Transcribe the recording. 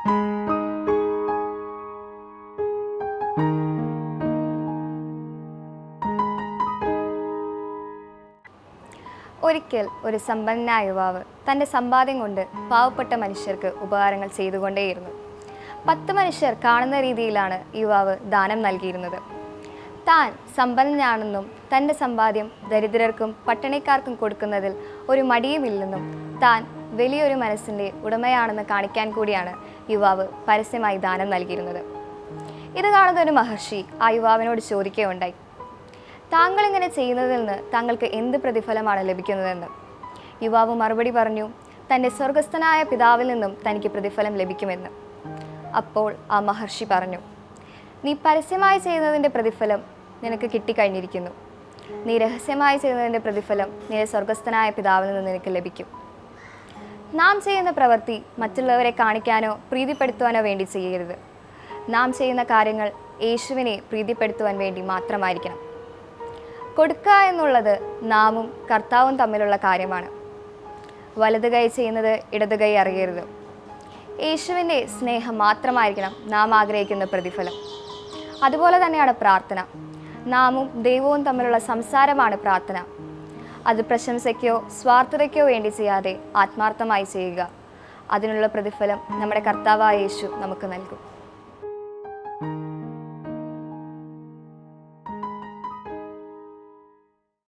ഒരിക്കൽ ഒരു സമ്പന്നനായ യുവാവ് തൻ്റെ സമ്പാദ്യം കൊണ്ട് പാവപ്പെട്ട മനുഷ്യർക്ക് ഉപകാരങ്ങൾ ചെയ്തുകൊണ്ടേയിരുന്നു. 10 മനുഷ്യർ കാണുന്ന രീതിയിലാണ് യുവാവ് ദാനം നൽകിയിരുന്നത്. താൻ സമ്പന്നനാണെന്നും തൻ്റെ സമ്പാദ്യം ദരിദ്രർക്കും പട്ടിണിക്കാർക്കും കൊടുക്കുന്നതിൽ ഒരു മടിയുമില്ലെന്നും താൻ വലിയൊരു മനസ്സിൻ്റെ ഉടമയാണെന്ന് കാണിക്കാൻ കൂടിയാണ് യുവാവ് പരസ്യമായി ദാനം നൽകിയിരുന്നത്. ഇത് കാണുന്ന ഒരു മഹർഷി ആ യുവാവിനോട് ചോദിക്കുകയുണ്ടായി, താങ്കൾ ഇങ്ങനെ ചെയ്യുന്നതിൽ നിന്ന് താങ്കൾക്ക് എന്ത് പ്രതിഫലമാണ് ലഭിക്കുന്നതെന്ന്. യുവാവ് മറുപടി പറഞ്ഞു, തൻ്റെ സ്വർഗസ്ഥനായ പിതാവിൽ നിന്നും തനിക്ക് പ്രതിഫലം ലഭിക്കുമെന്ന്. അപ്പോൾ ആ മഹർഷി പറഞ്ഞു, നീ പരസ്യമായി ചെയ്യുന്നതിൻ്റെ പ്രതിഫലം നിനക്ക് കിട്ടിക്കഴിഞ്ഞിരിക്കുന്നു. നീ രഹസ്യമായി ചെയ്യുന്നതിൻ്റെ പ്രതിഫലം നിന്റെ സ്വർഗസ്ഥനായ പിതാവിൽ നിന്ന് നിനക്ക് ലഭിക്കും. നാം ചെയ്യുന്ന പ്രവൃത്തി മറ്റുള്ളവരെ കാണിക്കാനോ പ്രീതിപ്പെടുത്തുവാനോ വേണ്ടി ചെയ്യരുത്. നാം ചെയ്യുന്ന കാര്യങ്ങൾ യേശുവിനെ പ്രീതിപ്പെടുത്തുവാൻ വേണ്ടി മാത്രമായിരിക്കണം. കൊടുക്കുക എന്നുള്ളത് നാമും കർത്താവും തമ്മിലുള്ള കാര്യമാണ്. വലത് കൈ ചെയ്യുന്നത് ഇടത് കൈ അറിയരുത്. യേശുവിൻ്റെ സ്നേഹം മാത്രമായിരിക്കണം നാം ആഗ്രഹിക്കുന്ന പ്രതിഫലം. അതുപോലെ തന്നെയാണ് പ്രാർത്ഥന. നാമും ദൈവവും തമ്മിലുള്ള സംസാരമാണ് പ്രാർത്ഥന. അത് പ്രശംസയ്ക്കോ സ്വാർത്ഥതയ്ക്കോ വേണ്ടി ചെയ്യാതെ ആത്മാർത്ഥമായി ചെയ്യുക. അതിനുള്ള പ്രതിഫലം നമ്മുടെ കർത്താവായ യേശു നമുക്ക് നൽകും.